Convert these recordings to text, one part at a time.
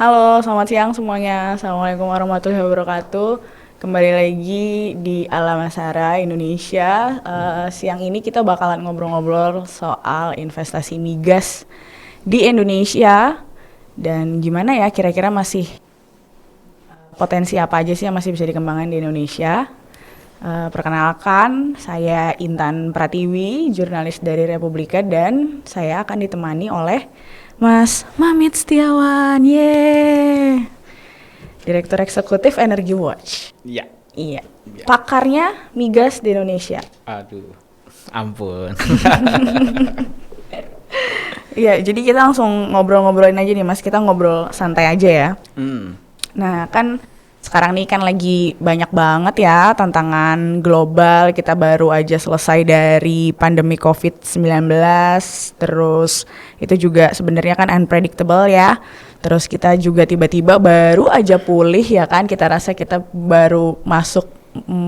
Halo, selamat siang semuanya. Assalamualaikum warahmatullahi wabarakatuh. Kembali lagi di Alam Asara Indonesia. Siang ini kita bakalan ngobrol-ngobrol soal investasi migas di Indonesia dan gimana ya kira-kira masih potensi apa aja sih yang masih bisa dikembangkan di Indonesia. Perkenalkan, saya Intan Pratiwi, jurnalis dari Republika dan saya akan ditemani oleh Mas Mamit Setiawan, yeay, Direktur Eksekutif Energy Watch. Iya. Iya, Iya. pakarnya migas di Indonesia. Aduh, ampun. Iya, jadi kita langsung ngobrol-ngobrolin aja nih Mas, kita ngobrol santai aja ya. Hmm. Nah kan sekarang nih kan lagi banyak banget ya tantangan global. Kita baru aja selesai dari pandemi COVID-19. Terus itu juga sebenarnya kan unpredictable ya. Terus kita juga tiba-tiba baru aja pulih ya kan. Kita rasa kita baru masuk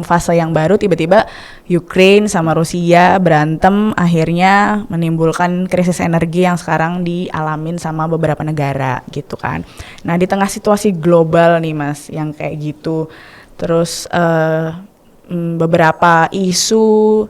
fase yang baru, tiba-tiba Ukraine sama Rusia berantem, akhirnya menimbulkan krisis energi yang sekarang dialamin sama beberapa negara gitu kan. Nah di tengah situasi global nih Mas yang kayak gitu, terus beberapa isu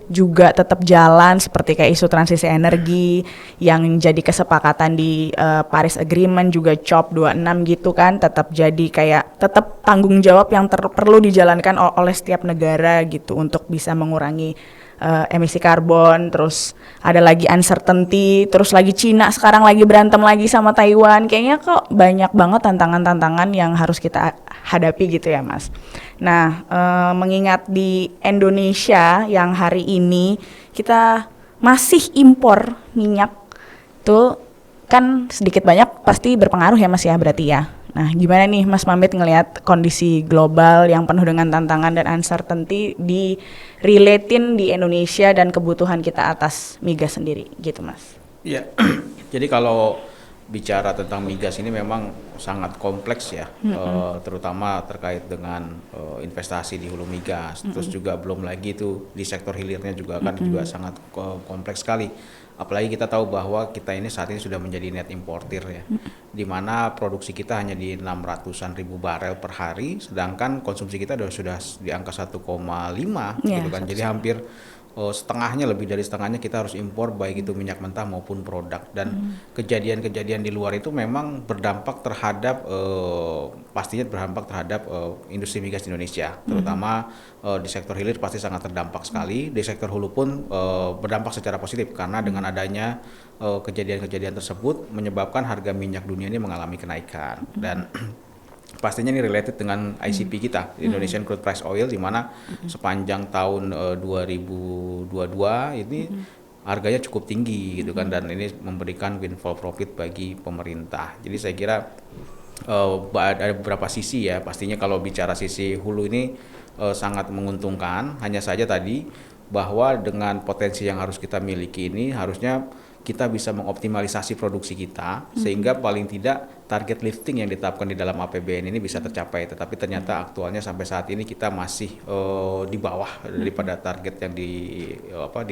juga tetap jalan seperti kayak isu transisi energi yang jadi kesepakatan di Paris Agreement, juga COP26 gitu kan, tetap jadi kayak tetap tanggung jawab yang perlu dijalankan oleh setiap negara gitu untuk bisa mengurangi emisi karbon. Terus ada lagi uncertainty, terus lagi Cina sekarang lagi berantem lagi sama Taiwan. Kayaknya kok banyak banget tantangan-tantangan yang harus kita hadapi gitu ya Mas. Nah, mengingat di Indonesia yang hari ini kita masih impor minyak, tuh kan sedikit banyak pasti berpengaruh ya Mas ya berarti ya. Nah, gimana nih Mas Mamit ngelihat kondisi global yang penuh dengan tantangan dan uncertainty di relatein di Indonesia dan kebutuhan kita atas migas sendiri gitu Mas. Iya. Jadi kalau bicara tentang migas ini memang sangat kompleks ya, terutama terkait dengan investasi di hulu migas. Terus juga belum lagi itu di sektor hilirnya juga kan juga sangat kompleks sekali. Apalagi kita tahu bahwa kita ini saat ini sudah menjadi net importer ya, di mana produksi kita hanya di 600-an ribu barel per hari, sedangkan konsumsi kita sudah di angka 1,5 gitu kan. Jadi hampir setengahnya, lebih dari setengahnya kita harus impor, baik itu minyak mentah maupun produk. Dan kejadian-kejadian di luar itu memang berdampak terhadap pastinya berdampak terhadap industri migas di Indonesia, terutama di sektor hilir pasti sangat terdampak sekali. Di sektor hulu pun berdampak secara positif karena dengan adanya kejadian-kejadian tersebut menyebabkan harga minyak dunia ini mengalami kenaikan. Dan pastinya ini related dengan ICP kita, Indonesian Crude Price Oil, di mana sepanjang tahun 2022 ini harganya cukup tinggi gitu kan, dan ini memberikan windfall profit bagi pemerintah. Jadi saya kira ada beberapa sisi ya, pastinya kalau bicara sisi hulu ini sangat menguntungkan. Hanya saja tadi bahwa dengan potensi yang harus kita miliki ini harusnya kita bisa mengoptimalisasi produksi kita sehingga paling tidak target lifting yang ditetapkan di dalam APBN ini bisa tercapai. Tetapi ternyata aktualnya sampai saat ini kita masih di bawah daripada target yang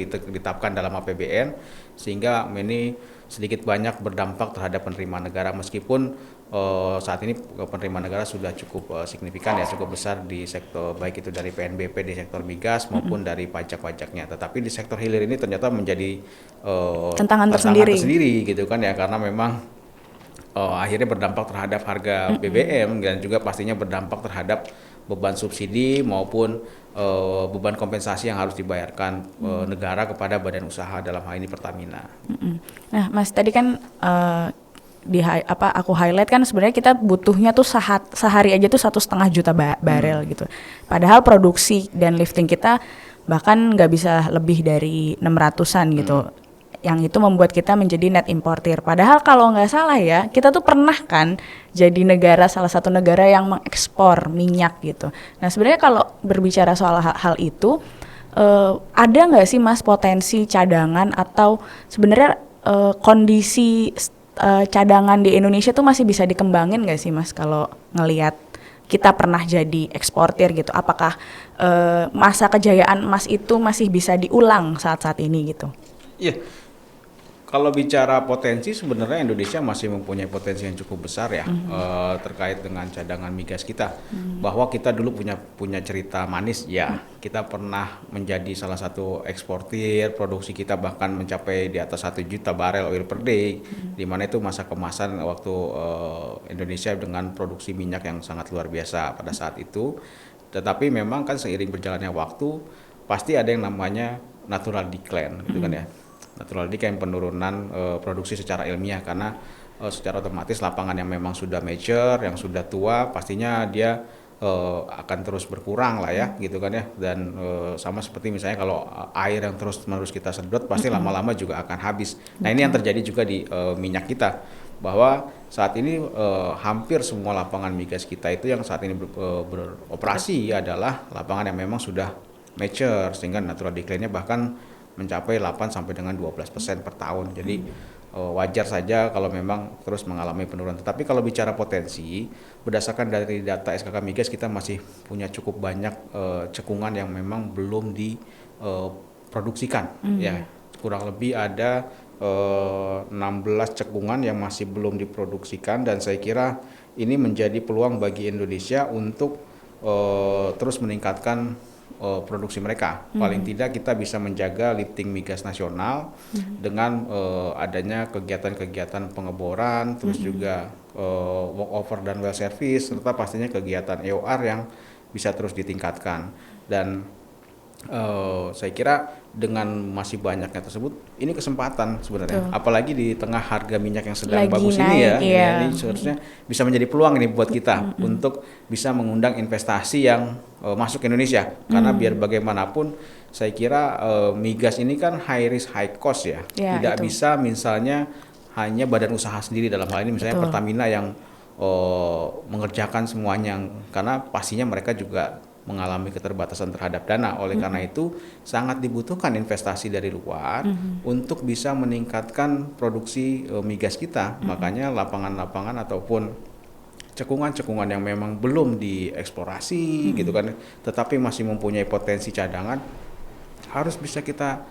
ditetapkan dalam APBN, sehingga ini sedikit banyak berdampak terhadap penerimaan negara, meskipun saat ini penerimaan negara sudah cukup signifikan ya, cukup besar di sektor, baik itu dari PNBP di sektor migas maupun dari pajak-pajaknya. Tetapi di sektor hilir ini ternyata menjadi Tantangan tersendiri gitu kan ya, karena memang akhirnya berdampak terhadap harga BBM dan juga pastinya berdampak terhadap beban subsidi maupun beban kompensasi yang harus dibayarkan negara kepada badan usaha, dalam hal ini Pertamina. Nah, Mas tadi kan aku highlight kan sebenarnya kita butuhnya tuh sehari aja tuh 1,5 juta barel gitu. Padahal produksi dan lifting kita bahkan nggak bisa lebih dari 600-an gitu. Yang itu membuat kita menjadi net importer. Padahal kalau nggak salah ya, kita tuh pernah kan jadi salah satu negara yang mengekspor minyak gitu. Nah sebenarnya kalau berbicara soal hal itu, ada nggak sih Mas potensi cadangan atau sebenarnya kondisi cadangan di Indonesia tuh masih bisa dikembangin nggak sih Mas kalau ngelihat kita pernah jadi eksportir gitu? Apakah masa kejayaan emas itu masih bisa diulang saat-saat ini gitu? Iya. Kalau bicara potensi, sebenarnya Indonesia masih mempunyai potensi yang cukup besar ya, terkait dengan cadangan migas kita. Bahwa kita dulu punya cerita manis, ya. Kita pernah menjadi salah satu eksportir, produksi kita bahkan mencapai di atas 1 juta barel oil per day, di mana itu masa kemasan waktu Indonesia dengan produksi minyak yang sangat luar biasa pada saat itu. Tetapi memang kan seiring berjalannya waktu, pasti ada yang namanya natural decline, gitu kan ya. Natural decline, penurunan produksi secara ilmiah, karena secara otomatis lapangan yang memang sudah mature, yang sudah tua, pastinya dia akan terus berkurang lah ya, gitu kan ya. Dan sama seperti misalnya kalau air yang terus-menerus kita sedot, pasti lama-lama juga akan habis. Nah, ini yang terjadi juga di minyak kita, bahwa saat ini hampir semua lapangan migas kita itu yang saat ini beroperasi adalah lapangan yang memang sudah mature, sehingga natural decline-nya bahkan mencapai 8 sampai dengan 12% per tahun. Jadi wajar saja kalau memang terus mengalami penurunan. Tetapi kalau bicara potensi, berdasarkan dari data SKK Migas, kita masih punya cukup banyak cekungan yang memang belum diproduksikan. Ya, kurang lebih ada 16 cekungan yang masih belum diproduksikan, dan saya kira ini menjadi peluang bagi Indonesia untuk terus meningkatkan produksi mereka. Paling tidak kita bisa menjaga lifting migas nasional dengan adanya kegiatan-kegiatan pengeboran, terus juga workover dan well service, serta pastinya kegiatan EOR yang bisa terus ditingkatkan. Dan saya kira dengan masih banyaknya tersebut, ini kesempatan sebenarnya. Apalagi di tengah harga minyak yang sedang Lagi bagus naik, ini ya, iya. ini seharusnya bisa menjadi peluang ini buat kita untuk bisa mengundang investasi yang masuk ke Indonesia. Karena biar bagaimanapun, saya kira migas ini kan high risk high cost ya. Ya, Tidak itu. bisa misalnya hanya badan usaha sendiri, dalam hal ini misalnya Betul. Pertamina yang mengerjakan semuanya, karena pastinya mereka juga mengalami keterbatasan terhadap dana. Oleh karena itu sangat dibutuhkan investasi dari luar untuk bisa meningkatkan produksi migas kita. Makanya lapangan-lapangan ataupun cekungan-cekungan yang memang belum dieksplorasi gitu kan, tetapi masih mempunyai potensi cadangan, harus bisa kita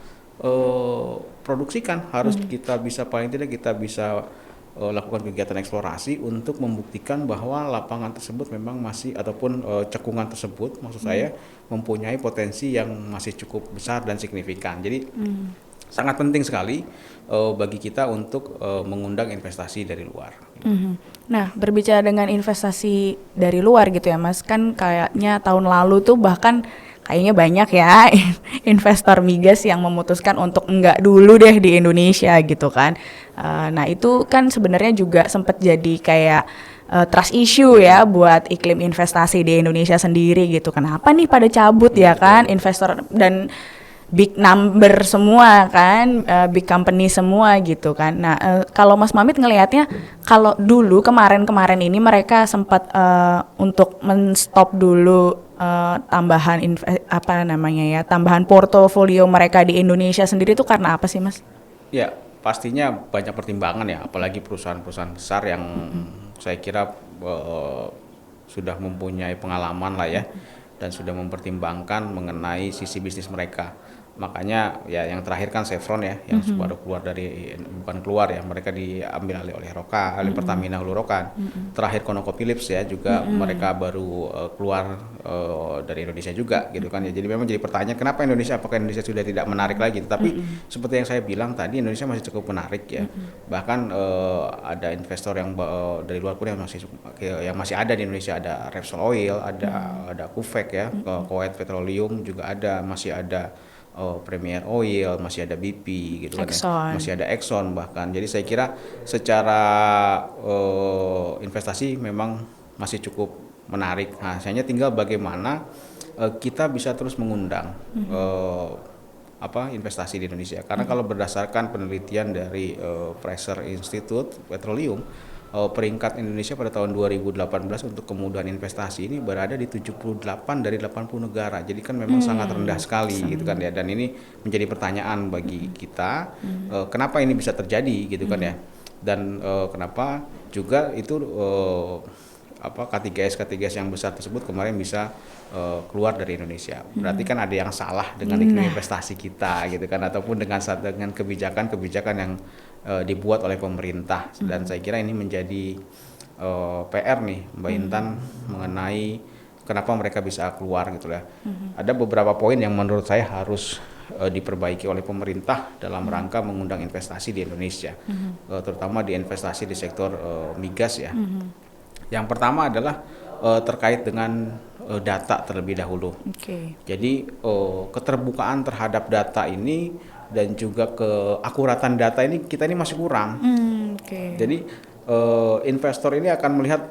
produksikan, harus kita bisa, paling tidak kita bisa lakukan kegiatan eksplorasi untuk membuktikan bahwa lapangan tersebut memang masih, ataupun cekungan tersebut maksud saya, mempunyai potensi yang masih cukup besar dan signifikan. Jadi sangat penting sekali bagi kita untuk mengundang investasi dari luar. Nah, berbicara dengan investasi dari luar gitu ya Mas, kan kayaknya tahun lalu tuh bahkan kayaknya banyak ya investor migas yang memutuskan untuk enggak dulu deh di Indonesia gitu kan. Nah itu kan sebenarnya juga sempat jadi kayak trust issue ya buat iklim investasi di Indonesia sendiri gitu. Kenapa nih pada cabut ya kan investor, dan big number semua kan, big company semua gitu kan. Nah, kalau Mas Mamit ngelihatnya, kalau dulu kemarin ini mereka sempat untuk menstop dulu tambahan tambahan portofolio mereka di Indonesia sendiri itu karena apa sih, Mas? Ya, pastinya banyak pertimbangan ya, apalagi perusahaan-perusahaan besar yang saya kira sudah mempunyai pengalaman lah ya, dan sudah mempertimbangkan mengenai sisi bisnis mereka. Makanya ya yang terakhir kan Chevron ya, yang baru keluar dari, bukan keluar ya, mereka diambil alih oleh Roka, oleh Pertamina Hulu Rokan. Terakhir ConocoPhillips ya juga mereka baru keluar dari Indonesia juga gitu kan ya. Jadi memang jadi pertanyaan, kenapa Indonesia, apakah Indonesia sudah tidak menarik lagi? Tapi seperti yang saya bilang tadi, Indonesia masih cukup menarik ya. Bahkan ada investor yang dari luar pun yang masih ada di Indonesia, ada Repsol Oil, ada Kufek ya, Kuwait Petroleum juga ada, masih ada Premier Oil, masih ada BP gitu kan ya, masih ada Exxon bahkan. Jadi saya kira secara investasi memang masih cukup menarik. Nah, hanya tinggal bagaimana kita bisa terus mengundang investasi di Indonesia. Karena kalau berdasarkan penelitian dari Fraser Institute Petroleum, peringkat Indonesia pada tahun 2018 untuk kemudahan investasi ini berada di 78 dari 80 negara. Jadi kan memang sangat rendah sekali gitu kan ya. Dan ini menjadi pertanyaan bagi kita, kenapa ini bisa terjadi gitu kan ya. Dan kenapa juga itu K3S yang besar tersebut kemarin bisa keluar dari Indonesia. Berarti kan ada yang salah dengan iklim investasi kita gitu kan, ataupun dengan kebijakan yang dibuat oleh pemerintah dan saya kira ini menjadi PR nih Mbak Intan mengenai kenapa mereka bisa keluar gitu ya. Ada beberapa poin yang menurut saya harus diperbaiki oleh pemerintah dalam rangka mengundang investasi di Indonesia, terutama di investasi di sektor migas ya. Yang pertama adalah terkait dengan data terlebih dahulu. Jadi keterbukaan terhadap data ini dan juga keakuratan data ini kita ini masih kurang. Jadi investor ini akan melihat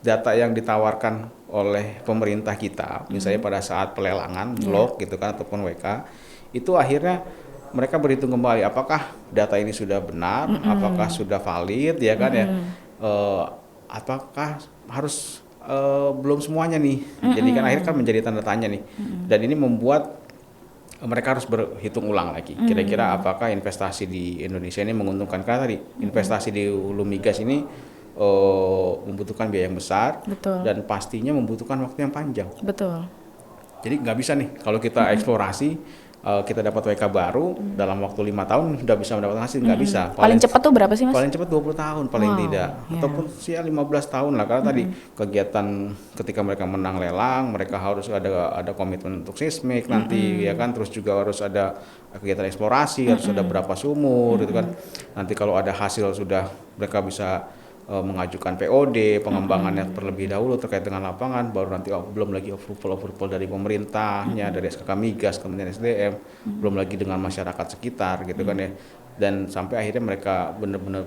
data yang ditawarkan oleh pemerintah kita, misalnya pada saat pelelangan blok gitu kan ataupun WK, itu akhirnya mereka berhitung kembali apakah data ini sudah benar, apakah sudah valid ya kan ya, apakah harus belum semuanya nih. Jadi kan akhirnya kan menjadi tanda tanya nih, dan ini membuat mereka harus berhitung ulang lagi. Kira-kira apakah investasi di Indonesia ini menguntungkan? Karena tadi investasi di hulu migas ini membutuhkan biaya yang besar. Betul. Dan pastinya membutuhkan waktu yang panjang. Betul. Jadi nggak bisa nih kalau kita eksplorasi kita dapat WK baru dalam waktu 5 tahun sudah bisa mendapatkan hasil, nggak bisa. Paling cepat tuh berapa sih Mas? Paling cepat 20 tahun paling tidak, ataupun sih 15 tahun lah, karena tadi kegiatan ketika mereka menang lelang mereka harus ada komitmen untuk seismik nanti ya kan, terus juga harus ada kegiatan eksplorasi, harus ada berapa sumur gitu kan. Nanti kalau ada hasil sudah mereka bisa mengajukan POD pengembangannya terlebih dahulu terkait dengan lapangan, baru nanti belum lagi approval dari pemerintahnya, dari SKK Migas, Kementerian SDM, belum lagi dengan masyarakat sekitar gitu kan ya, dan sampai akhirnya mereka benar-benar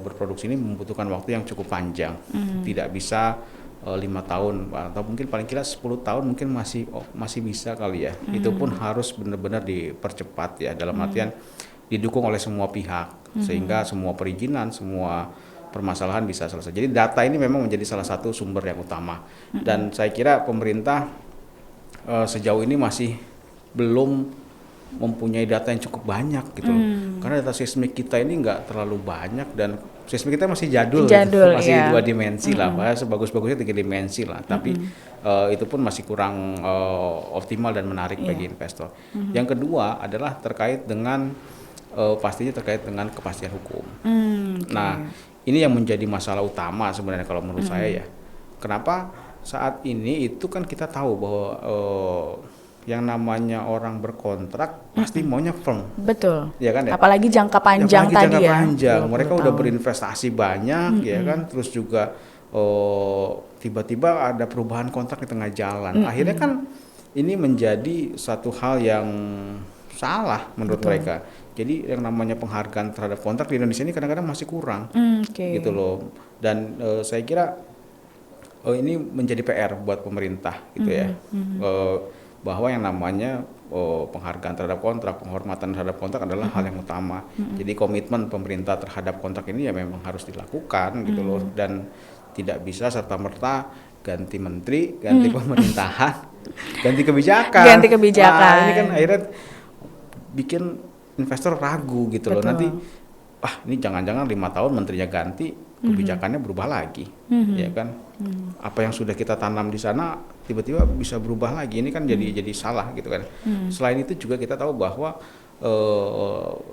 berproduksi ini membutuhkan waktu yang cukup panjang, tidak bisa 5 tahun atau mungkin paling kira 10 tahun mungkin masih bisa kali ya. Itu pun harus benar-benar dipercepat ya, dalam artian didukung oleh semua pihak sehingga semua perizinan, semua permasalahan bisa selesai. Jadi data ini memang menjadi salah satu sumber yang utama, dan saya kira pemerintah sejauh ini masih belum mempunyai data yang cukup banyak gitu loh. Karena data seismik kita ini nggak terlalu banyak dan seismik kita masih jadul gitu. Masih 2 dimensi lah, sebagus-bagusnya 3 dimensi lah, tapi itu pun masih kurang optimal dan menarik bagi investor. Yang kedua adalah terkait dengan pastinya terkait dengan kepastian hukum. Nah, ini yang menjadi masalah utama sebenarnya kalau menurut saya ya. Kenapa saat ini itu kan kita tahu bahwa yang namanya orang berkontrak pasti maunya firm. Betul. Ya kan ya. Apalagi jangka panjang tadi jangka ya. panjang. Mereka udah berinvestasi banyak ya kan, terus juga tiba-tiba ada perubahan kontrak di tengah jalan. Akhirnya kan ini menjadi satu hal yang salah menurut mereka. Jadi yang namanya penghargaan terhadap kontrak di Indonesia ini kadang-kadang masih kurang, gitu loh. Dan saya kira ini menjadi PR buat pemerintah, gitu ya, bahwa yang namanya penghargaan terhadap kontrak, penghormatan terhadap kontrak adalah hal yang utama. Jadi komitmen pemerintah terhadap kontrak ini ya memang harus dilakukan, gitu loh. Dan tidak bisa serta-merta ganti menteri, ganti pemerintahan, ganti kebijakan. Nah, ini kan akhirnya bikin investor ragu gitu loh. Nanti ini jangan-jangan 5 tahun menterinya ganti, kebijakannya berubah lagi, ya kan? Apa yang sudah kita tanam di sana tiba-tiba bisa berubah lagi. Ini kan jadi salah gitu kan. Selain itu juga kita tahu bahwa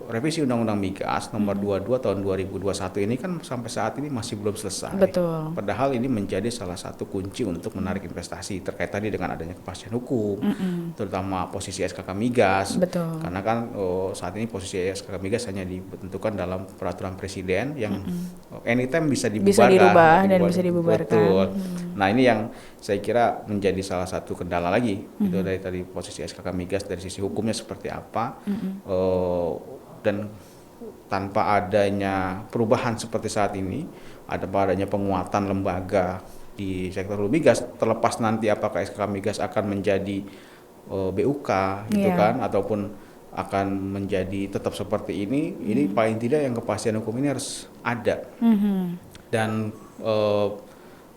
revisi Undang-Undang Migas nomor 22 tahun 2021 ini kan sampai saat ini masih belum selesai. Betul. Padahal ini menjadi salah satu kunci untuk menarik investasi terkait tadi dengan adanya kepastian hukum, terutama posisi SKK Migas. Betul. Karena kan saat ini posisi SKK Migas hanya ditentukan dalam peraturan presiden yang anytime bisa dibubarkan. Bisa dirubah dan bisa dibubarkan. Betul. Nah, ini yang saya kira menjadi salah satu kendala lagi itu dari tadi posisi SKK Migas dari sisi hukumnya seperti apa. Dan tanpa adanya perubahan seperti saat ini, adanya penguatan lembaga di sektor hulu migas, terlepas nanti apakah SKK Migas akan menjadi BUK gitu kan, ataupun akan menjadi tetap seperti ini paling tidak yang kepastian hukum ini harus ada. Dan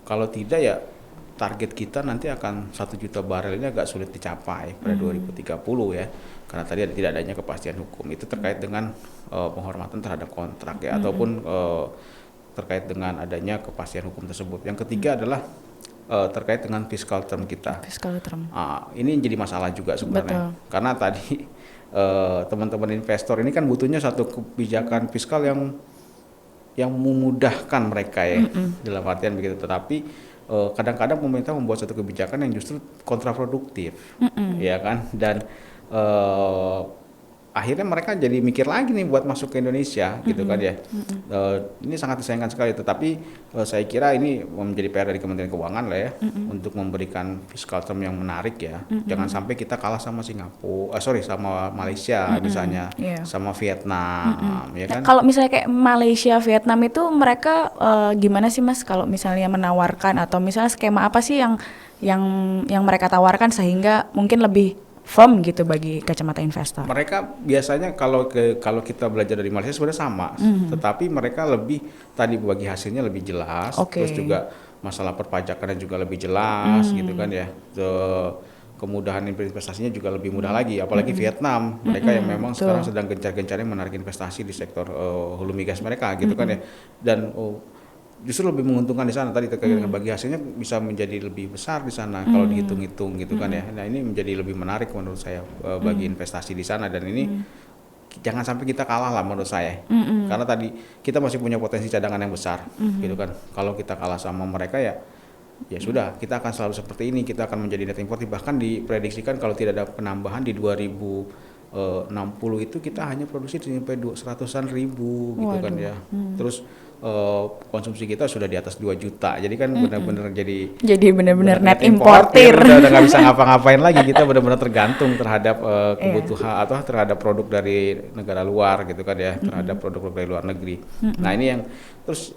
kalau tidak ya target kita nanti akan 1 juta barel ini agak sulit dicapai pada 2030 ya, karena tadi tidak adanya kepastian hukum. Itu terkait dengan penghormatan terhadap kontrak ya, ataupun terkait dengan adanya kepastian hukum tersebut. Yang ketiga adalah terkait dengan fiscal term kita. Fiscal term. Ini jadi masalah juga sebenarnya. Betul. Karena tadi teman-teman investor ini kan butuhnya satu kebijakan fiskal yang memudahkan mereka ya, dalam artian begitu. Tetapi kadang-kadang pemerintah membuat satu kebijakan yang justru kontraproduktif, ya kan, dan akhirnya mereka jadi mikir lagi nih buat masuk ke Indonesia gitu kan ya. Ini sangat disayangkan sekali, tetapi saya kira ini menjadi PR dari Kementerian Keuangan lah ya, untuk memberikan fiscal term yang menarik ya. Jangan sampai kita kalah sama sama Malaysia misalnya, sama Vietnam ya kan. Kalau misalnya kayak Malaysia, Vietnam itu mereka gimana sih Mas kalau misalnya menawarkan, atau misalnya skema apa sih yang mereka tawarkan sehingga mungkin lebih firm gitu bagi kacamata investor? Mereka biasanya kalau kita belajar dari Malaysia sebenarnya sama, tetapi mereka lebih tadi bagi hasilnya lebih jelas, terus juga masalah perpajakannya juga lebih jelas gitu kan ya. Kemudahan investasinya juga lebih mudah lagi, apalagi Vietnam, mereka yang memang sekarang sedang gencar-gencarnya menarik investasi di sektor hulu migas mereka gitu kan ya, dan justru lebih menguntungkan di sana tadi terkait dengan bagi hasilnya bisa menjadi lebih besar di sana kalau dihitung-hitung gitu kan ya. Nah ini menjadi lebih menarik menurut saya bagi investasi di sana, dan ini jangan sampai kita kalah lah menurut saya, karena tadi kita masih punya potensi cadangan yang besar gitu kan. Kalau kita kalah sama mereka ya sudah, kita akan selalu seperti ini, kita akan menjadi net importer. Bahkan diprediksikan kalau tidak ada penambahan di 2060 itu kita hanya produksi sampai 100-an ribu gitu kan ya. Terus konsumsi kita sudah di atas 2 juta, jadi kan benar-benar jadi benar-benar net importer. Udah nggak bisa ngapa-ngapain lagi, kita benar-benar tergantung terhadap kebutuhan atau terhadap produk dari negara luar gitu kan ya, terhadap produk dari luar negeri. Nah ini yang terus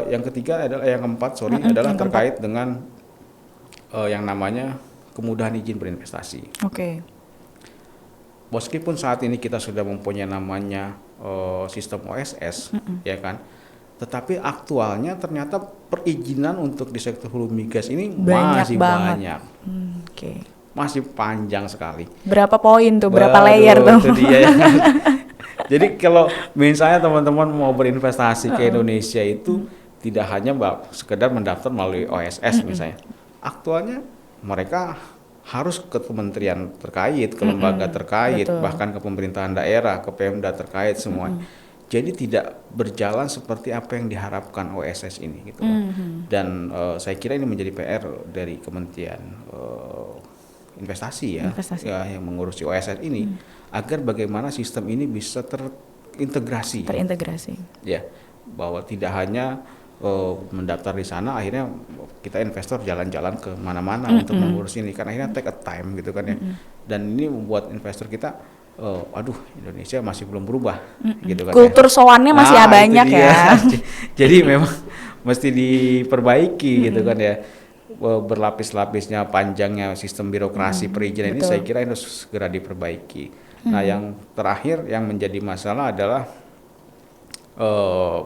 yang ketiga adalah adalah terkait dengan yang namanya kemudahan izin berinvestasi. Meskipun saat ini kita sudah mempunyai namanya sistem OSS, ya kan, tetapi aktualnya ternyata perizinan untuk di sektor hulu migas ini masih banyak. Masih panjang sekali. Berapa poin tuh, berapa layer tuh? Itu dia, ya kan? Jadi kalau misalnya teman-teman mau berinvestasi ke Indonesia itu tidak hanya sekedar mendaftar melalui OSS misalnya. Aktualnya mereka harus ke kementerian terkait, ke lembaga terkait, bahkan ke pemerintahan daerah, ke Pemda terkait semua. Jadi tidak berjalan seperti apa yang diharapkan OSS ini gitu. Dan saya kira ini menjadi PR dari Kementerian Investasi ya, yang mengurusi OSS ini, agar bagaimana sistem ini bisa terintegrasi. Ya, bahwa tidak hanya mendaftar di sana, akhirnya kita investor jalan-jalan ke mana-mana untuk mengurus ini, karena akhirnya take a time gitu kan ya. Dan ini membuat investor kita Indonesia masih belum berubah gitu kan. Kultur sowannya masih banyak ya. Jadi memang mesti diperbaiki gitu kan ya. Berlapis-lapisnya panjangnya sistem birokrasi perizinan ini saya kira harus segera diperbaiki. Nah, yang terakhir yang menjadi masalah adalah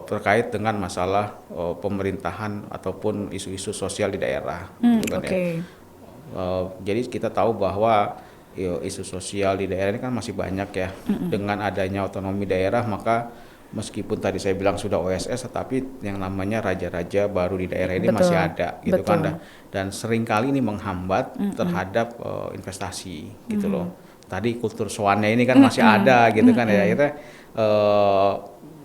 terkait dengan masalah pemerintahan ataupun isu-isu sosial di daerah gitu kan ya. Jadi kita tahu bahwa isu sosial di daerah ini kan masih banyak ya. Dengan adanya otonomi daerah, maka meskipun tadi saya bilang sudah OSS, tetapi yang namanya raja-raja baru di daerah ini masih ada gitu kan. Dan seringkali ini menghambat terhadap investasi gitu loh. Tadi kultur sowannya ini kan masih ada gitu kan ya. Akhirnya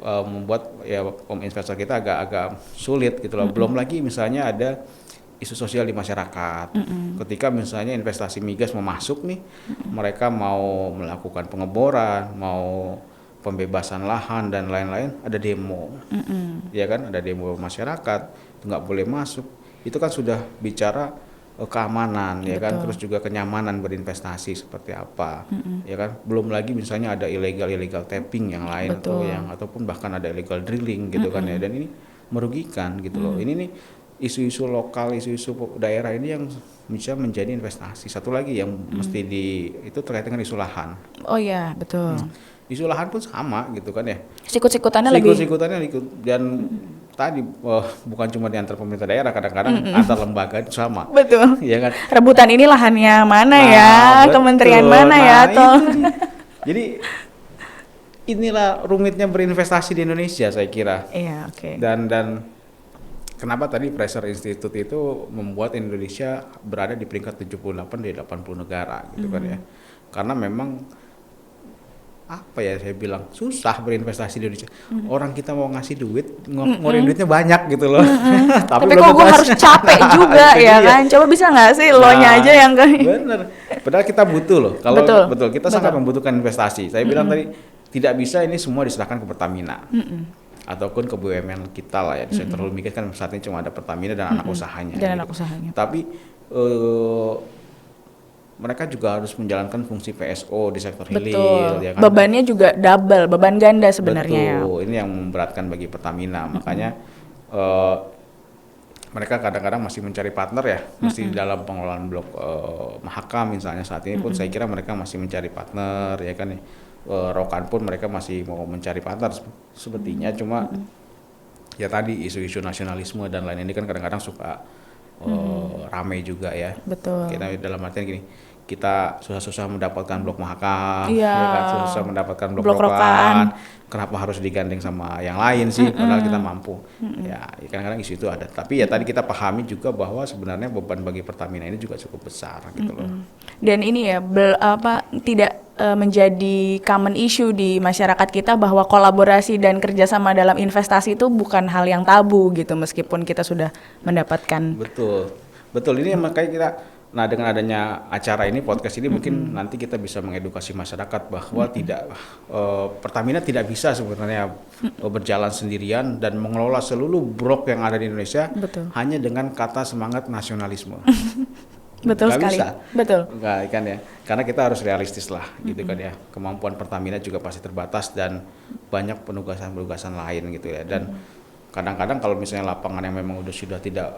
membuat ya investor kita agak sulit gitu loh. Belum lagi misalnya ada isu sosial di masyarakat. Ketika misalnya investasi migas mau masuk nih, mereka mau melakukan pengeboran, mau pembebasan lahan dan lain-lain, ada demo, ya kan, ada demo masyarakat, nggak boleh masuk. Itu kan sudah bicara keamanan, ya kan, terus juga kenyamanan berinvestasi seperti apa, ya kan. Belum lagi misalnya ada illegal tapping yang lain ataupun bahkan ada illegal drilling gitu kan ya, dan ini merugikan gitu loh. Ini nih isu-isu lokal, isu-isu daerah ini yang bisa menjadi investasi. Satu lagi yang mesti itu terkait dengan isu lahan. Oh ya, betul. Isu lahan pun sama gitu kan ya. Sikut-sikutannya ikut, dan tadi bukan cuma di antar pemerintah daerah, kadang-kadang antar lembaga itu sama. Betul. Ya kan. Rebutan ini lahannya mana kementerian mana ya atau. Jadi inilah rumitnya berinvestasi di Indonesia saya kira. Iya, Dan kenapa tadi Fraser Institute itu membuat Indonesia berada di peringkat 78 dari 80 negara gitu kan ya. Karena memang apa ya, saya bilang susah berinvestasi di Indonesia. Orang kita mau ngasih duit, ngeluarin duitnya banyak gitu loh. Tapi belum kok gue tentu harus hasil. capek juga Itu ya dia. kan? Coba bisa nggak sih lo-nya aja yang kayak Bener. Padahal kita butuh loh. Kalau Betul. betul kita sangat Betul. membutuhkan investasi. Saya bilang tadi tidak bisa ini semua diserahkan ke Pertamina. Ataupun ke BUMN kita lah ya. Di sektor hulu migas kan saat ini cuma ada Pertamina dan anak usahanya. Dan anak gitu. usahanya. Tapi mereka juga harus menjalankan fungsi PSO di sektor hilir, Betul. ya kan? Bebannya juga double, beban ganda sebenarnya ya. Betul, ini yang memberatkan bagi Pertamina. Makanya eh, mereka kadang-kadang masih mencari partner ya, mesti di dalam pengelolaan blok Mahakam misalnya saat ini pun saya kira mereka masih mencari partner, ya kan? Rokan pun mereka masih mau mencari partner sepertinya, cuma ya tadi isu-isu nasionalisme dan lain ini kan kadang-kadang suka rame juga ya. Betul. Kita dalam artian gini, kita susah-susah mendapatkan blok Mahakam, Iya. ya kan? Susah mendapatkan blok Blok Rokan. Rokan. Kenapa harus digandeng sama yang lain sih? Padahal kita mampu. Ya, kadang-kadang isu itu ada. Tapi ya tadi kita pahami juga bahwa sebenarnya beban bagi Pertamina ini juga cukup besar gitu loh. Dan ini ya tidak menjadi common issue di masyarakat kita bahwa kolaborasi dan kerjasama dalam investasi itu bukan hal yang tabu gitu meskipun kita sudah mendapatkan. Betul, betul. Ini makanya kita, nah dengan adanya acara ini, podcast ini mungkin nanti kita bisa mengedukasi masyarakat bahwa Pertamina tidak bisa sebenarnya berjalan sendirian dan mengelola seluruh blok yang ada di Indonesia Betul. hanya dengan kata semangat nasionalisme. Betul Nggak sekali. bisa. Betul. Enggak kan ya, karena kita harus realistis lah gitu kan ya. Kemampuan Pertamina juga pasti terbatas dan banyak penugasan-penugasan lain gitu ya. Dan kadang-kadang kalau misalnya lapangan yang memang sudah tidak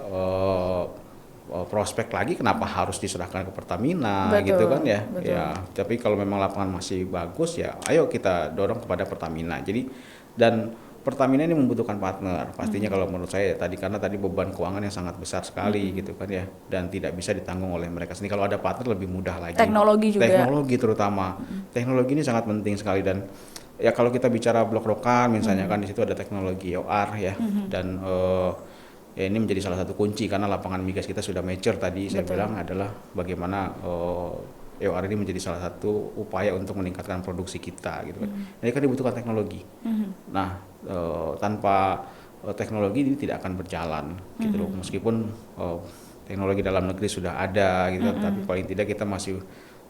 prospek lagi, kenapa harus diserahkan ke Pertamina? Betul, Gitu kan ya. betul. Ya, tapi kalau memang lapangan masih bagus ya ayo kita dorong kepada Pertamina. Jadi dan Pertamina ini membutuhkan partner pastinya kalau menurut saya tadi, karena tadi beban keuangan yang sangat besar sekali gitu kan ya, dan tidak bisa ditanggung oleh mereka sendiri. Kalau ada partner lebih mudah lagi. Teknologi juga. Teknologi terutama. Teknologi ini sangat penting sekali. Dan ya kalau kita bicara blok Rokan misalnya kan di situ ada teknologi OR ya, dan ya ini menjadi salah satu kunci karena lapangan migas kita sudah mature tadi. Saya bilang adalah bagaimana EOR ini menjadi salah satu upaya untuk meningkatkan produksi kita gitu kan. Jadi kan dibutuhkan teknologi. Nah, tanpa teknologi ini tidak akan berjalan gitu loh. Meskipun teknologi dalam negeri sudah ada gitu, tapi paling tidak kita masih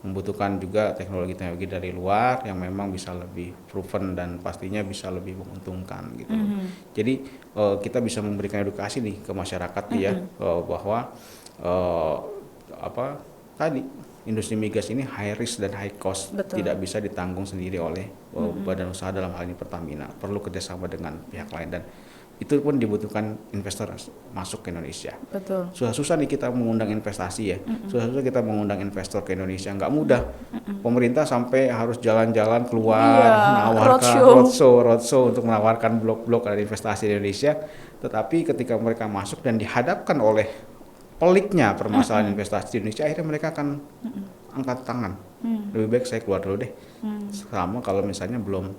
membutuhkan juga teknologi-teknologi dari luar yang memang bisa lebih proven dan pastinya bisa lebih menguntungkan gitu loh. Jadi kita bisa memberikan edukasi nih ke masyarakat ya, bahwa tadi industri migas ini high risk dan high cost. Betul. Tidak bisa ditanggung sendiri oleh badan usaha, dalam hal ini Pertamina. Perlu kerjasama dengan pihak lain dan itu pun dibutuhkan investor masuk ke Indonesia. Betul. Susah-susah nih kita mengundang investasi ya. Susah-susah kita mengundang investor ke Indonesia, nggak mudah. Pemerintah sampai harus jalan-jalan keluar, menawarkan roadshow untuk menawarkan blok-blok dari investasi di Indonesia. Tetapi ketika mereka masuk dan dihadapkan oleh peliknya permasalahan investasi di Indonesia, akhirnya mereka akan angkat tangan. Lebih baik saya keluar dulu deh. Selama kalau misalnya belum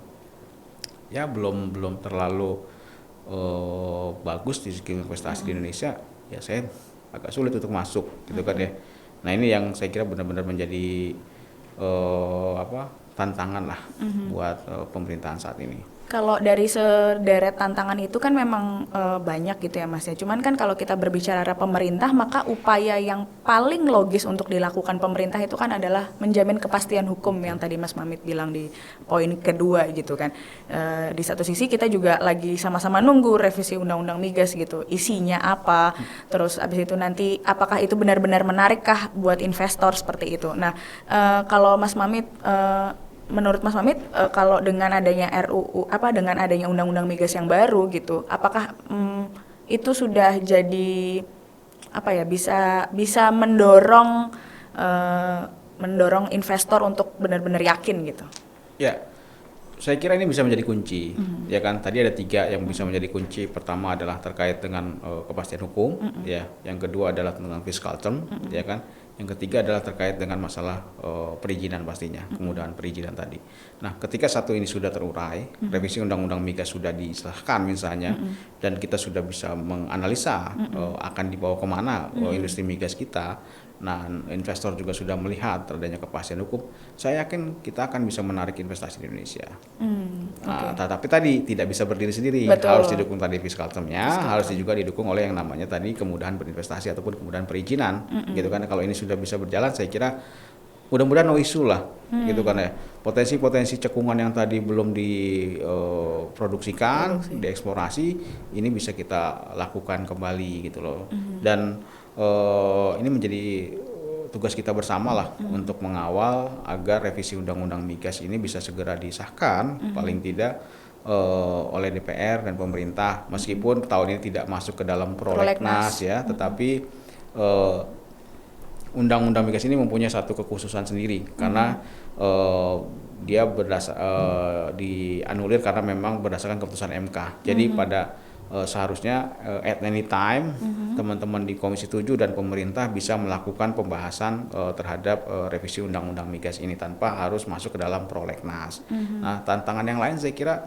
terlalu bagus di segi investasi di Indonesia, ya saya agak sulit untuk masuk gitu kan ya. Nah ini yang saya kira benar-benar menjadi tantangan lah buat pemerintahan saat ini. Kalau dari sederet tantangan itu kan memang banyak gitu ya Mas ya. Cuman kan kalau kita berbicara pemerintah, maka upaya yang paling logis untuk dilakukan pemerintah itu kan adalah menjamin kepastian hukum yang tadi Mas Mamit bilang di poin kedua gitu kan. Di satu sisi kita juga lagi sama-sama nunggu revisi Undang-Undang Migas gitu. Isinya apa, terus abis itu nanti apakah itu benar-benar menarikkah buat investor seperti itu. Nah kalau Mas Mamit, menurut Mas Mamit, kalau dengan adanya dengan adanya Undang-Undang Migas yang baru gitu, apakah itu sudah jadi bisa mendorong investor untuk benar-benar yakin gitu? Ya, saya kira ini bisa menjadi kunci. Ya kan, tadi ada 3 yang bisa menjadi kunci. Pertama adalah terkait dengan kepastian hukum, ya. Yang kedua adalah tentang fiscal term, ya kan. Yang ketiga adalah terkait dengan masalah perizinan pastinya, kemudahan perizinan tadi. Nah, ketika satu ini sudah terurai, revisi Undang-Undang Migas sudah disahkan misalnya, dan kita sudah bisa menganalisa akan dibawa kemana industri migas kita, Nah, investor juga sudah melihat adanya kepastian hukum. Saya yakin kita akan bisa menarik investasi di Indonesia. Nah, tetapi tadi tidak bisa berdiri sendiri, Betul. harus didukung tadi fiskal termnya, harus juga didukung oleh yang namanya tadi kemudahan berinvestasi ataupun kemudahan perizinan, gitu kan. Kalau ini sudah bisa berjalan, saya kira mudah-mudahan no issue lah, gitu kan ya. Potensi-potensi cekungan yang tadi belum diproduksikan, dieksplorasi, ini bisa kita lakukan kembali gitu loh. Dan ini menjadi tugas kita bersama lah untuk mengawal agar revisi Undang-Undang Migas ini bisa segera disahkan, paling tidak oleh DPR dan pemerintah, meskipun tahun ini tidak masuk ke dalam prolegnas ya, tetapi Undang-Undang Migas ini mempunyai satu kekhususan sendiri karena dia dianulir karena memang berdasarkan keputusan MK. Jadi pada seharusnya at any time teman-teman di Komisi 7 dan pemerintah bisa melakukan pembahasan terhadap revisi Undang-Undang Migas ini tanpa harus masuk ke dalam prolegnas. Nah, tantangan yang lain saya kira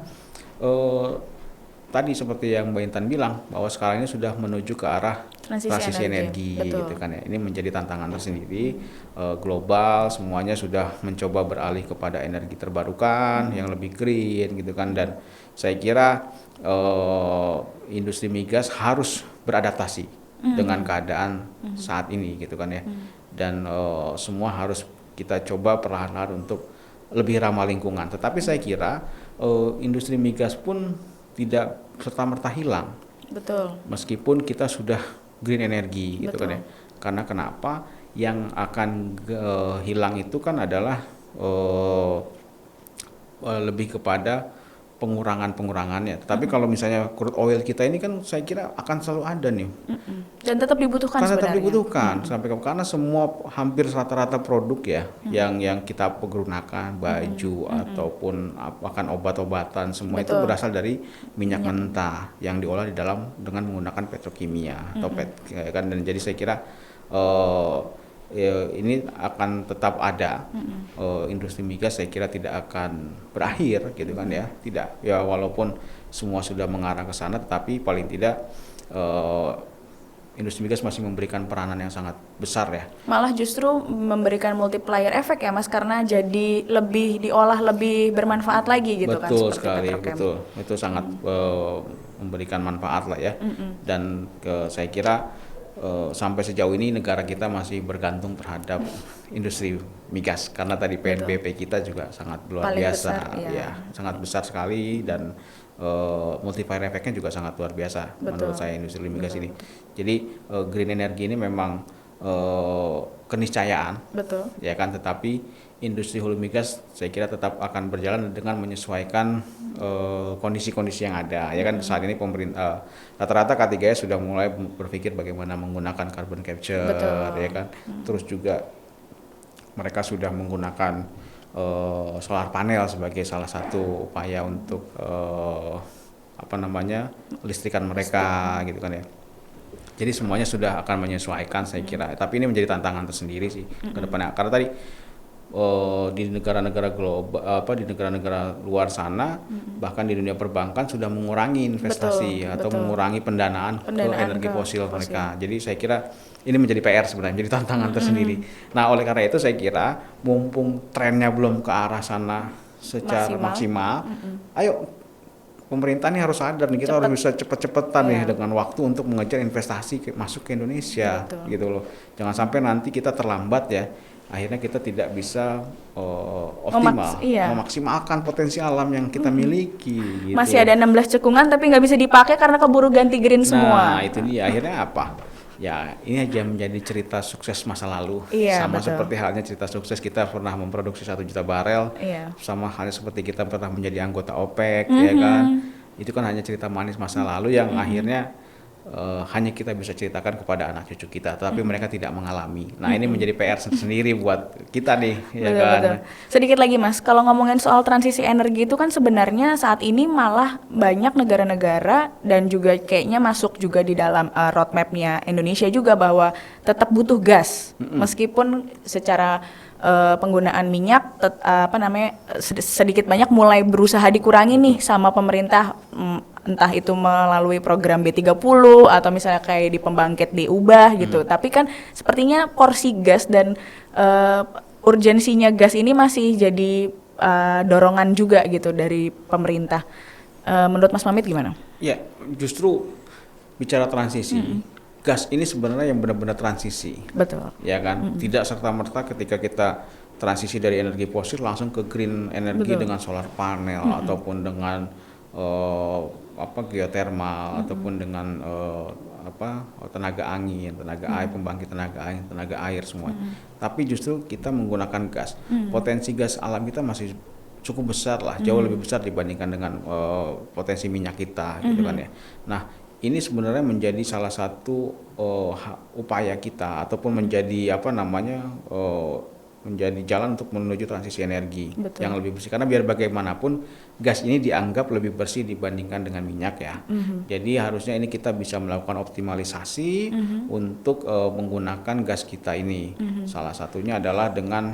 tadi seperti yang Mbak Intan bilang bahwa sekarang ini sudah menuju ke arah transisi energi gitu kan ya. Ini menjadi tantangan tersendiri global, semuanya sudah mencoba beralih kepada energi terbarukan yang lebih green gitu kan, dan saya kira industri migas harus beradaptasi dengan keadaan saat ini gitu kan ya. Dan semua harus kita coba perlahan-lahan untuk lebih ramah lingkungan. Tetapi saya kira industri migas pun tidak serta-merta hilang. Betul. Meskipun kita sudah green energy gitu kan ya. Karena kenapa? Yang akan hilang itu kan adalah lebih kepada pengurangannya. Tetapi kalau misalnya crude oil kita ini kan saya kira akan selalu ada nih. Dan tetap dibutuhkan sebenarnya. Tetap dibutuhkan karena semua hampir rata-rata produk ya yang kita gunakan, baju ataupun bahkan obat-obatan semua itu berasal dari minyak mentah yang diolah di dalam dengan menggunakan petrokimia atau kan. Dan jadi saya kira ini akan tetap ada. Industri migas saya kira tidak akan berakhir gitu kan ya, tidak ya, walaupun semua sudah mengarah ke sana, tetapi paling tidak industri migas masih memberikan peranan yang sangat besar ya. Malah justru memberikan multiplier efek ya Mas, karena jadi lebih diolah, lebih bermanfaat lagi gitu. Betul kan, sekali, betul. Itu sangat memberikan manfaat lah ya. Dan saya kira sampai sejauh ini negara kita masih bergantung terhadap industri migas karena tadi PNBP kita juga sangat luar biasa besar, ya, sangat besar sekali, dan multiplier efeknya juga sangat luar biasa menurut saya industri migas ini. Jadi green energy ini memang keniscayaan, ya kan, tetapi industri hulu migas saya kira tetap akan berjalan dengan menyesuaikan kondisi-kondisi yang ada, ya kan. Saat ini pemerintah rata-rata K3S sudah mulai berpikir bagaimana menggunakan carbon capture, ya kan. Terus juga mereka sudah menggunakan solar panel sebagai salah satu upaya untuk listrikan mereka gitu kan ya. Jadi semuanya sudah akan menyesuaikan saya kira. Tapi ini menjadi tantangan tersendiri sih ke depannya, karena tadi di negara-negara global, di negara-negara luar sana, bahkan di dunia perbankan sudah mengurangi investasi atau mengurangi pendanaan ke energi fosil mereka. Jadi saya kira ini menjadi PR sebenarnya, menjadi tantangan tersendiri. Nah, oleh karena itu saya kira mumpung trennya belum ke arah sana secara maksimal, ayo pemerintah ini harus sadar nih, kita harus bisa cepet-cepetan nih dengan waktu untuk mengejar investasi masuk ke Indonesia gitu loh. Jangan sampai nanti kita terlambat ya. Akhirnya kita tidak bisa optimal memaksimalkan potensi alam yang kita miliki gitu. Masih ada 16 cekungan tapi nggak bisa dipakai karena keburu ganti green semua. Nah itu dia, akhirnya apa? Ya ini aja menjadi cerita sukses masa lalu. Sama seperti halnya cerita sukses kita pernah memproduksi 1 juta barel. Sama halnya seperti kita pernah menjadi anggota OPEC, ya kan. Itu kan hanya cerita manis masa lalu yang akhirnya hanya kita bisa ceritakan kepada anak cucu kita, tapi mereka tidak mengalami. Nah ini menjadi PR sendiri buat kita nih, ya kan. Sedikit lagi Mas, kalau ngomongin soal transisi energi itu kan sebenarnya saat ini malah banyak negara-negara dan juga kayaknya masuk juga di dalam roadmap-nya Indonesia juga bahwa tetap butuh gas, meskipun secara penggunaan minyak sedikit banyak mulai berusaha dikurangi nih sama pemerintah, entah itu melalui program B30 atau misalnya kayak di pembangkit diubah gitu. Tapi kan sepertinya porsi gas dan urgensinya gas ini masih jadi dorongan juga gitu dari pemerintah. Menurut Mas Mamit gimana? Ya, justru bicara transisi, gas ini sebenarnya yang benar-benar transisi. Betul. Ya kan, tidak serta-merta ketika kita transisi dari energi fosil langsung ke green energi Betul. dengan solar panel ataupun dengan geotermal ataupun dengan tenaga angin, tenaga air, pembangkit tenaga angin, tenaga air semua. Tapi justru kita menggunakan gas. Potensi gas alam kita masih cukup besar lah, jauh lebih besar dibandingkan dengan potensi minyak kita gitu kan ya. Nah, ini sebenarnya menjadi salah satu upaya kita ataupun menjadi menjadi jalan untuk menuju transisi energi. Betul. Yang lebih bersih, karena biar bagaimanapun gas ini dianggap lebih bersih dibandingkan dengan minyak ya. Jadi harusnya ini kita bisa melakukan optimalisasi untuk menggunakan gas kita ini. Salah satunya adalah dengan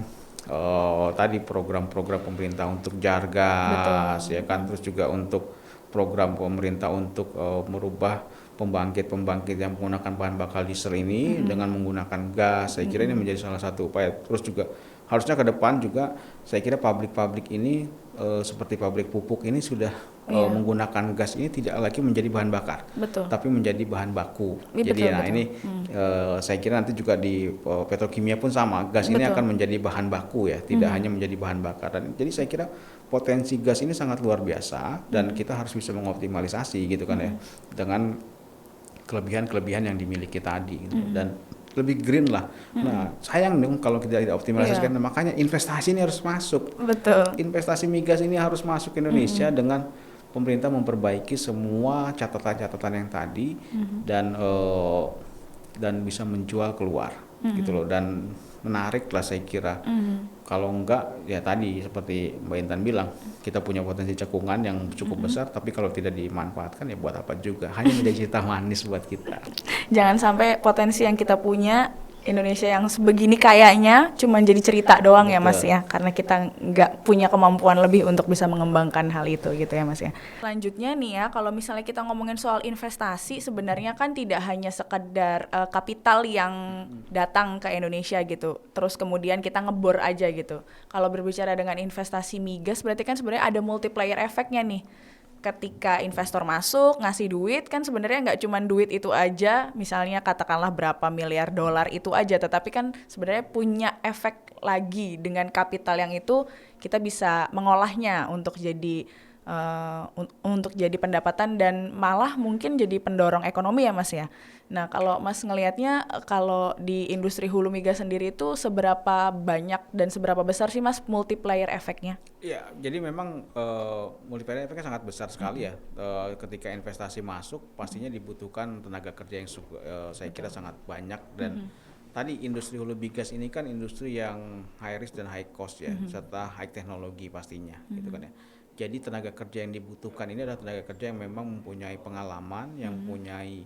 tadi program-program pemerintah untuk Jargas. Betul. Ya kan, terus juga untuk program pemerintah untuk merubah pembangkit yang menggunakan bahan bakar diesel ini dengan menggunakan gas. Saya kira ini menjadi salah satu upaya. Terus juga harusnya ke depan juga saya kira pabrik-pabrik ini seperti pabrik pupuk ini sudah menggunakan gas ini tidak lagi menjadi bahan bakar. Betul. Tapi menjadi bahan baku. Jadi ini saya kira nanti juga di petrokimia pun sama, gas ini akan menjadi bahan baku ya, tidak hanya menjadi bahan bakar. Dan jadi saya kira potensi gas ini sangat luar biasa dan kita harus bisa mengoptimalisasi gitu kan ya, dengan kelebihan-kelebihan yang dimiliki tadi gitu. Dan lebih green lah. Nah, sayang dong kalau kita tidak optimalisasikan. Makanya investasi ini harus masuk. Betul. Investasi migas ini harus masuk ke Indonesia dengan pemerintah memperbaiki semua catatan-catatan yang tadi dan bisa menjual keluar gitu loh, dan menarik lah saya kira. Kalau enggak ya tadi seperti Mbak Intan bilang, kita punya potensi cekungan yang cukup besar, tapi kalau tidak dimanfaatkan ya buat apa juga, hanya menjadi cerita manis buat kita. Jangan sampai potensi yang kita punya, Indonesia yang sebegini kayaknya cuma jadi cerita doang. Betul. Ya Mas ya, karena kita nggak punya kemampuan lebih untuk bisa mengembangkan hal itu gitu ya Mas ya. Selanjutnya nih ya, kalau misalnya kita ngomongin soal investasi, sebenarnya kan tidak hanya sekedar kapital yang datang ke Indonesia gitu, terus kemudian kita ngebor aja gitu. Kalau berbicara dengan investasi migas, berarti kan sebenarnya ada multiplier efeknya nih. Ketika investor masuk ngasih duit, kan sebenarnya nggak cuma duit itu aja, misalnya katakanlah berapa miliar dolar itu aja, tetapi kan sebenarnya punya efek lagi. Dengan kapital yang itu kita bisa mengolahnya untuk jadi pendapatan dan malah mungkin jadi pendorong ekonomi ya Mas ya. Nah, kalau Mas ngelihatnya kalau di industri hulu migas sendiri itu seberapa banyak dan seberapa besar sih Mas multiplier efeknya? Ya, jadi memang multiplier efeknya sangat besar sekali ya. Ketika investasi masuk pastinya dibutuhkan tenaga kerja yang saya kira sangat banyak. Dan tadi industri hulu migas ini kan industri yang high risk dan high cost ya, serta high teknologi pastinya gitu kan ya. Jadi tenaga kerja yang dibutuhkan ini adalah tenaga kerja yang memang mempunyai pengalaman, yang mempunyai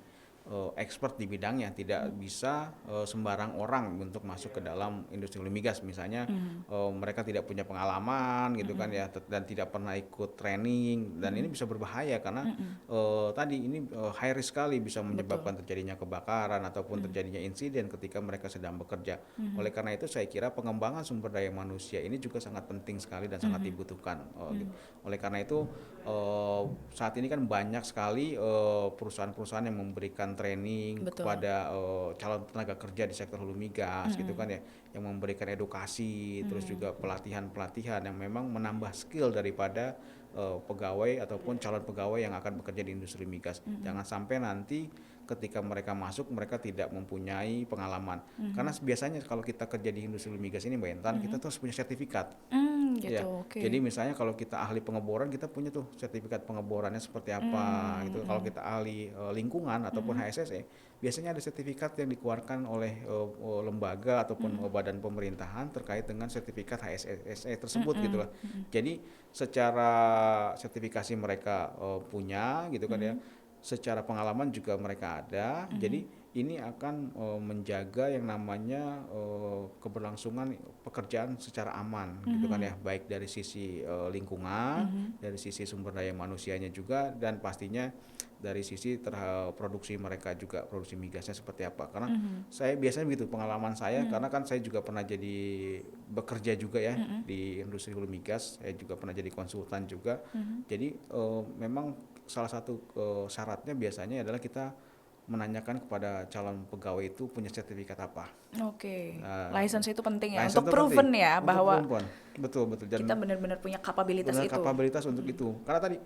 expert di bidangnya. Tidak bisa sembarang orang untuk masuk ke dalam industri hulu migas. Misalnya mereka tidak punya pengalaman gitu kan ya, dan tidak pernah ikut training, dan ini bisa berbahaya karena tadi ini high risk sekali, bisa menyebabkan terjadinya kebakaran ataupun terjadinya insiden ketika mereka sedang bekerja. Oleh karena itu saya kira pengembangan sumber daya manusia ini juga sangat penting sekali dan sangat dibutuhkan. Oleh karena itu saat ini kan banyak sekali perusahaan-perusahaan yang memberikan training kepada calon tenaga kerja di sektor hulu migas gitu kan ya, yang memberikan edukasi, terus juga pelatihan-pelatihan yang memang menambah skill daripada pegawai ataupun calon pegawai yang akan bekerja di industri migas. Jangan sampai nanti ketika mereka masuk mereka tidak mempunyai pengalaman. Karena biasanya kalau kita kerja di industri migas ini Mbak Intan, kita tuh harus punya sertifikat. Gitu, ya. Jadi misalnya kalau kita ahli pengeboran, kita punya tuh sertifikat pengeborannya seperti apa gitu. Kalau kita ahli lingkungan ataupun HSSE, biasanya ada sertifikat yang dikeluarkan oleh lembaga ataupun badan pemerintahan terkait dengan sertifikat HSSE tersebut gitu lah. Jadi secara sertifikasi mereka punya gitu kan ya. Secara pengalaman juga mereka ada. Jadi ini akan menjaga yang namanya keberlangsungan pekerjaan secara aman gitu kan ya, baik dari sisi lingkungan, dari sisi sumber daya manusianya juga, dan pastinya dari sisi produksi mereka juga, produksi migasnya seperti apa. Karena saya biasanya begitu pengalaman saya, karena kan saya juga pernah jadi bekerja juga ya di industri hulu migas, saya juga pernah jadi konsultan juga. Jadi memang salah satu syaratnya biasanya adalah kita menanyakan kepada calon pegawai itu punya sertifikat apa. Oke, license itu penting ya, License untuk itu proven penting, ya untuk bahwa perempuan. Betul, dan kita benar-benar punya kapabilitas benar itu. kapabilitas untuk itu. Karena tadi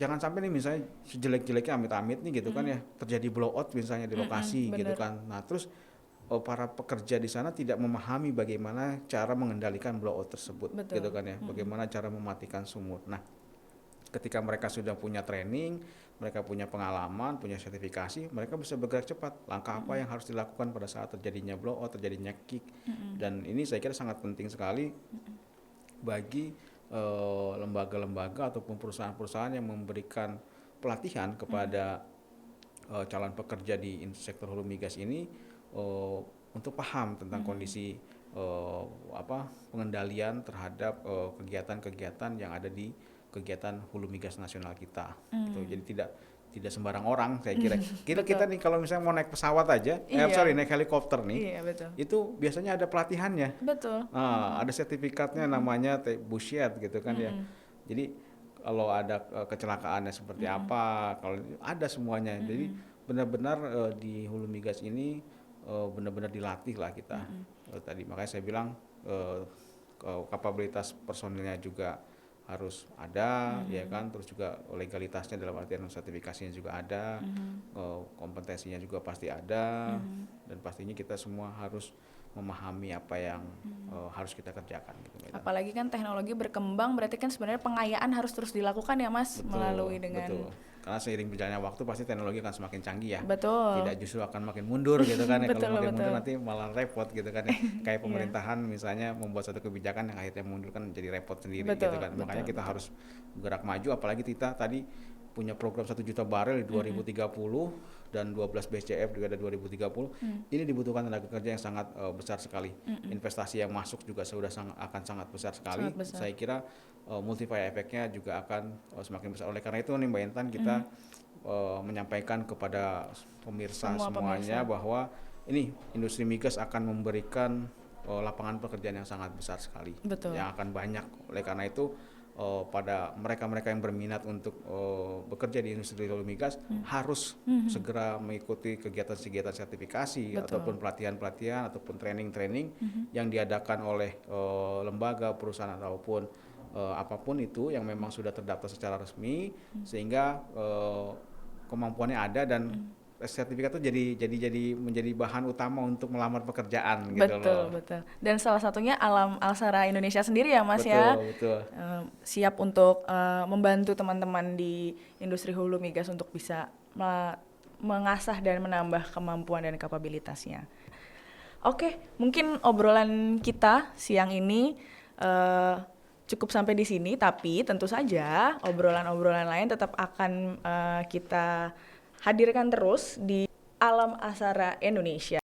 jangan sampai nih misalnya sejelek-jeleknya amit-amit nih gitu kan ya, terjadi blowout misalnya di lokasi gitu bener. kan. Nah, terus para pekerja di sana tidak memahami bagaimana cara mengendalikan blowout tersebut gitu Betul. kan ya. Bagaimana cara mematikan sumur. Nah, ketika mereka sudah punya training, mereka punya pengalaman, punya sertifikasi, mereka bisa bergerak cepat. Langkah apa yang harus dilakukan pada saat terjadinya blowout, terjadinya kick, dan ini saya kira sangat penting sekali bagi lembaga-lembaga ataupun perusahaan-perusahaan yang memberikan pelatihan kepada calon pekerja di sektor hulu migas ini untuk paham tentang kondisi pengendalian terhadap kegiatan-kegiatan yang ada di kegiatan hulu migas nasional kita gitu. Jadi tidak sembarang orang saya kira. Kita nih kalau misalnya mau naik pesawat aja, naik helikopter nih, Iya, betul. itu biasanya ada pelatihannya. Betul. Ada sertifikatnya namanya busyet gitu kan ya. Jadi kalau ada kecelakaannya seperti apa, kalau ada semuanya. Jadi benar-benar di hulu migas ini benar-benar dilatih lah kita. Tadi makanya saya bilang kapabilitas personilnya juga harus ada, ya kan, terus juga legalitasnya dalam artian sertifikasinya juga ada, kompetensinya juga pasti ada, dan pastinya kita semua harus memahami apa yang harus kita kerjakan gitu. Apalagi kan teknologi berkembang, berarti kan sebenarnya pengayaan harus terus dilakukan ya Mas, melalui dengan Betul. Karena seiring berjalannya waktu pasti teknologi akan semakin canggih ya. Betul. Tidak justru akan makin mundur gitu kan ya. Betul, Kalau makin betul. mundur nanti malah repot gitu kan ya. Kayak pemerintahan misalnya membuat satu kebijakan yang akhirnya mundur kan jadi repot sendiri Betul, gitu kan. Makanya betul, kita harus bergerak maju, apalagi kita tadi punya program 1 juta barel di 2030 dan 12 BCF juga ada 2030. Ini dibutuhkan tenaga kerja yang sangat besar sekali. Investasi yang masuk juga sudah akan sangat besar sekali. Sangat besar. Saya kira multiplier efeknya juga akan semakin besar. Oleh karena itu nih Mbak Intan, kita menyampaikan kepada pemirsa semuanya bahwa ini industri migas akan memberikan lapangan pekerjaan yang sangat besar sekali. Betul. Yang akan banyak. Oleh karena itu pada mereka-mereka yang berminat untuk bekerja di industri hulu migas harus segera mengikuti kegiatan-kegiatan sertifikasi ataupun pelatihan-pelatihan ataupun training-training yang diadakan oleh lembaga, perusahaan ataupun apapun itu yang memang sudah terdaftar secara resmi, sehingga kemampuannya ada dan sertifikat itu jadi menjadi bahan utama untuk melamar pekerjaan gitu loh. Betul. Dan salah satunya Alam Alsara Indonesia sendiri ya Mas ya. Betul. Siap untuk membantu teman-teman di industri hulu migas untuk bisa mengasah dan menambah kemampuan dan kapabilitasnya. Oke, mungkin obrolan kita siang ini cukup sampai di sini, tapi tentu saja obrolan-obrolan lain tetap akan kita hadirkan terus di Alam Alsara Indonesia.